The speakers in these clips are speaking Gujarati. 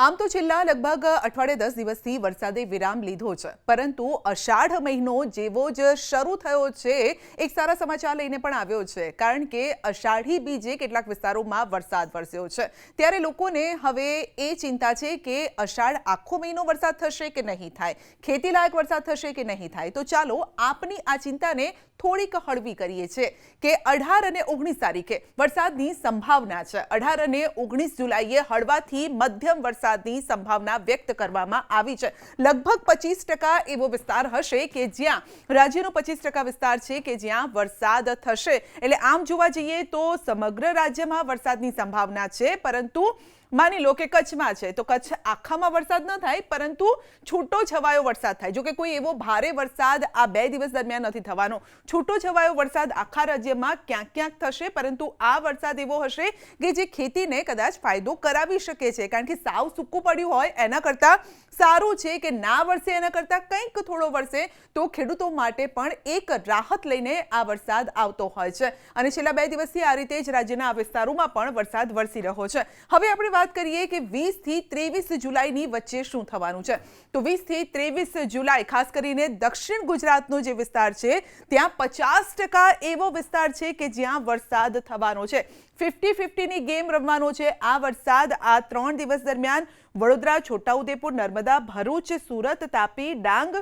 આમ તો છેલ્લા લગભગ અઠવાડિયે 10 દિવસથી વરસાદે વિરામ લીધો છે, પરંતુ અષાઢ મહિનો જેવો જ શરૂ થયો છે એક સારા સમાચાર લઈને પણ આવ્યો છે, કારણ કે અષાઢી બીજે કેટલાક વિસ્તારોમાં વરસાદ વરસ્યો છે। ત્યારે લોકોને હવે એ ચિંતા છે કે અષાઢ આખો મહિનો વરસાદ થશે કે નહીં થાય, ખેતીલાયક વરસાદ થશે કે નહીં થાય। તો ચાલો આપની આ ચિંતાને થોડીક હળવી કરીએ છીએ કે 18 અને 19 તારીખે વરસાદની સંભાવના છે। 18 અને 19 જુલાઈએ હળવાથી મધ્યમ વરસાદની સંભાવના વ્યક્ત કરવામાં આવી છે। લગભગ 25% એવો વિસ્તાર હશે કે જ્યાં રાજ્યનો 25% વિસ્તાર છે કે જ્યાં વરસાદ થશે। એટલે આમ જોવા જઈએ તો સમગ્ર રાજ્યમાં વરસાદની સંભાવના છે, પરંતુ માની લો કે કચ્છમાં છે તો કચ્છ આખામાં વરસાદ ન થાય, પરંતુ છૂટો છવાયો વરસાદ થાય। જો કે કોઈ એવો ભારે વરસાદ આ 2 દિવસ દરમિયાન નથી થવાનો। છૂટો છવાયો વરસાદ આખા રાજ્યમાં ક્યાંક ક્યાંક થશે, પરંતુ આ વરસાદ એવો હશે કે જે ખેતીને કદાચ ફાયદો કરાવી શકે છે, કારણ કે સાવ સૂકું પડ્યું હોય એના કરતાં સારું છે કે ના વરસે, એના કરતાં કંઈક થોડો વરસે તો ખેડૂતો માટે પણ એક રાહત લઈને આ વરસાદ આવતો હોય છે। અને છેલ્લા 2 દિવસથી આ રીતે જ રાજ્યના આ વિસ્તારોમાં પણ વરસાદ વરસી રહ્યો છે। હવે આપણે વાત કરીએ કે 20 થી 23 જુલાઈની વચ્ચે શું થવાનું છે। તો 20 થી 23 જુલાઈ ખાસ કરીને દક્ષિણ ગુજરાતનો જે વિસ્તાર છે ત્યાં 50% એવો વિસ્તાર છે કે જ્યાં વરસાદ થવાનો છે। 50-50 ની ગેમ રમવાનો છે આ વરસાદ। આ 3 દિવસ દરમિયાન વડોદરા, છોટાઉદેપુર, નર્મદા, ભરૂચ, સુરત, તાપી, ડાંગ,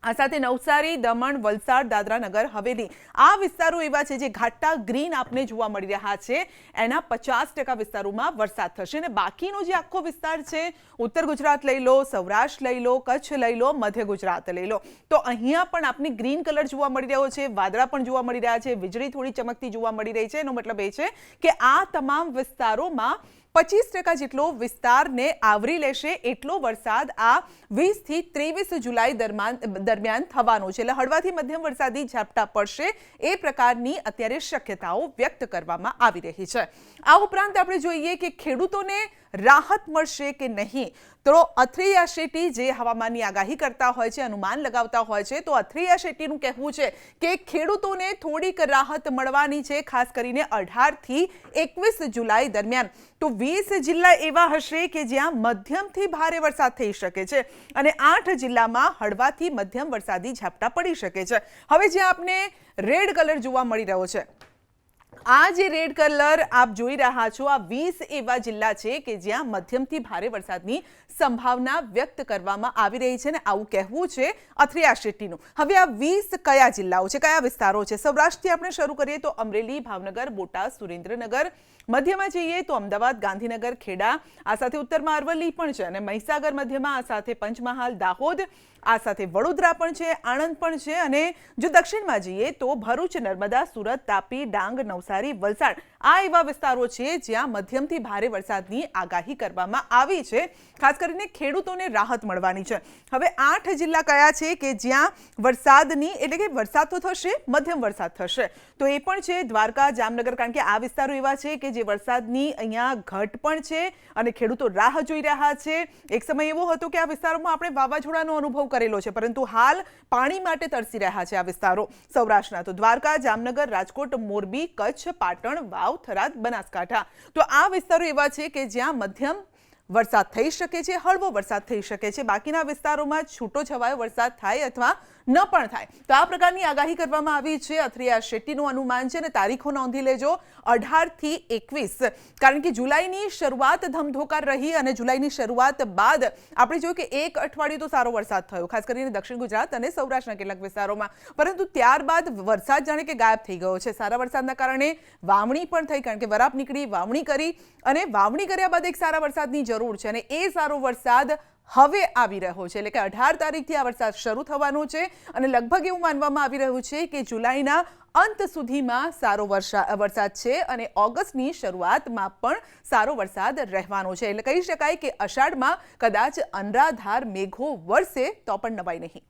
આ સાથે નવસારી, દમણ, વલસાડ, દાદરા નગર હવેલી, આ વિસ્તારો એવા છે જે ઘાટા ગ્રીન આપને જોવા મળી રહ્યા છે। એના 50% વિસ્તારોમાં વરસાદ થશે અને બાકીનો જે આખો વિસ્તાર છે, ઉત્તર ગુજરાત લઈ લો, સૌરાષ્ટ્ર લઈ લો, કચ્છ લઈ લો, મધ્ય ગુજરાત લઈ લો, તો અહીંયા પણ આપને ગ્રીન કલર જોવા મળી રહ્યો છે, વાદળા પણ જોવા મળી રહ્યા છે, વીજળી થોડી ચમકતી જોવા મળી રહી છે। એનો મતલબ એ છે કે આ તમામ વિસ્તારોમાં 25% જેટલો વિસ્તારને આવરી લેશે એટલો વરસાદ આ 20 થી 23 જુલાઈ દરમિયાન થવાનો છે। એટલે હળવાથી મધ્યમ વરસાદી ઝાપટા પડશે એ પ્રકારની અત્યારે શક્યતાઓ વ્યક્ત કરવામાં આવી રહી છે। આ ઉપરાંત આપણે જોઈએ કે ખેડૂતોને રાહત મળશે કે નહીં, તો અથૈયા શેટ્ટી જે હવામાનની આગાહી કરતા હોય છે, અનુમાન લગાવતા હોય છે, તો અથૈયા શેટ્ટીનું કહેવું છે કે ખેડૂતોને થોડીક રાહત મળવાની છે, ખાસ કરીને 18 થી 21 જુલાઈ દરમિયાન। તો 20 જિલ્લા એવા હશે કે જ્યાં મધ્યમથી ભારે વરસાદ થઈ શકે છે અને 8 જિલ્લામાં હળવાથી મધ્યમ વરસાદી ઝાપટા પડી શકે છે। હવે જ્યાં આપને રેડ કલર જોવા મળી રહ્યો છે, આ જે રેડ કલર આપ જોઈ રહ્યા છો, આ 20 એવા જિલ્લા છે કે જ્યાં મધ્યમથી ભારે વરસાદની સંભાવના વ્યક્ત કરવામાં આવી રહી છે અને આવું કહેવું છે અથૈયા શેટ્ટીનું। હવે આ 20 કયા જિલ્લાઓ છે, કયા વિસ્તારો છે? સૌરાષ્ટ્રથી આપણે શરૂ કરીએ તો અમરેલી, ભાવનગર, બોટાદ, સુરેન્દ્રનગર, મધ્યમાં જઈએ તો અમદાવાદ, ગાંધીનગર, ખેડા, આ સાથે ઉત્તરમાં અરવલ્લી પણ છે અને મહીસાગર મધ્યમાં, આ સાથે પંચમહાલ, દાહોદ, આ સાથે વડોદરા પણ છે, આણંદ પણ છે, અને જો દક્ષિણમાં જઈએ તો ભરૂચ, નર્મદા, સુરત, તાપી, ડાંગ, નવસારી, વલસાડ, આ એવા વિસ્તારો છે જ્યાં મધ્યમથી ભારે વરસાદની આગાહી કરવામાં આવી છે। ખાસ કરીને ખેડૂતોને રાહત મળવાની છે। હવે 8 જિલ્લા કયા છે કે જ્યાં વરસાદની, એટલે કે વરસાદ તો થશે, મધ્યમ વરસાદ થશે, તો એ પણ છે દ્વારકા, જામનગર, કારણ કે આ વિસ્તારો એવા છે કે જે વરસાદની અહીંયા ઘટ પણ છે અને ખેડૂતો રાહ જોઈ રહ્યા છે। એક સમય એવો હતો કે આ વિસ્તારોમાં આપણે વાવાઝોડાનો અનુભવ કરેલો છે, પરંતુ હાલ પાણી માટે તરસી રહ્યા છે આ વિસ્તારો। સૌરાષ્ટ્રના તો દ્વારકા, જામનગર, રાજકોટ, મોરબી, કચ્છ, પાટણ, વાવ, થરાદ, બનાસકાંઠા, તો આ વિસ્તારો એવા છે કે જ્યાં મધ્યમ વરસાદ થઈ શકે છે, હળવો વરસાદ થઈ શકે છે। બાકીના વિસ્તારોમાં છૂટો છવાયો વરસાદ થાય અથવા ન પણ થાય। તો આ પ્રકારની આગાહી કરવામાં આવી છે। અથૈયા શેટ્ટીનું અનુમાન છે અને તારીખો નોંધી લેજો, 18 થી 21, કારણ કે જુલાઈની શરૂઆત ધમધોકાર રહી અને જુલાઈની શરૂઆત બાદ આપણે જોયું કે એક અઠવાડિયું તો સારો વરસાદ થયો, ખાસ કરીને દક્ષિણ ગુજરાત અને સૌરાષ્ટ્રના કેટલાક વિસ્તારોમાં, પરંતુ ત્યારબાદ વરસાદ જાણે કે ગાયબ થઈ ગયો છે। સારા વરસાદના કારણે વાવણી પણ થઈ, કારણ કે વરાપ નીકળી, વાવણી કરી, અને વાવણી કર્યા બાદ એક સારા વરસાદની જરૂર છે અને એ સારો વરસાદ હવે આવી રહ્યો છે। એટલે કે 18 તારીખથી આ વરસાદ શરૂ થવાનો છે અને લગભગ એવું માનવામાં આવી રહ્યું છે કે જુલાઈના અંત સુધીમાં સારો વરસાદ છે અને ઓગસ્ટની શરૂઆતમાં પણ સારો વરસાદ રહેવાનો છે। એટલે કહી શકાય કે અષાઢમાં કદાચ અનરાધાર મેઘો વરસે તો પણ નવાઈ નહીં।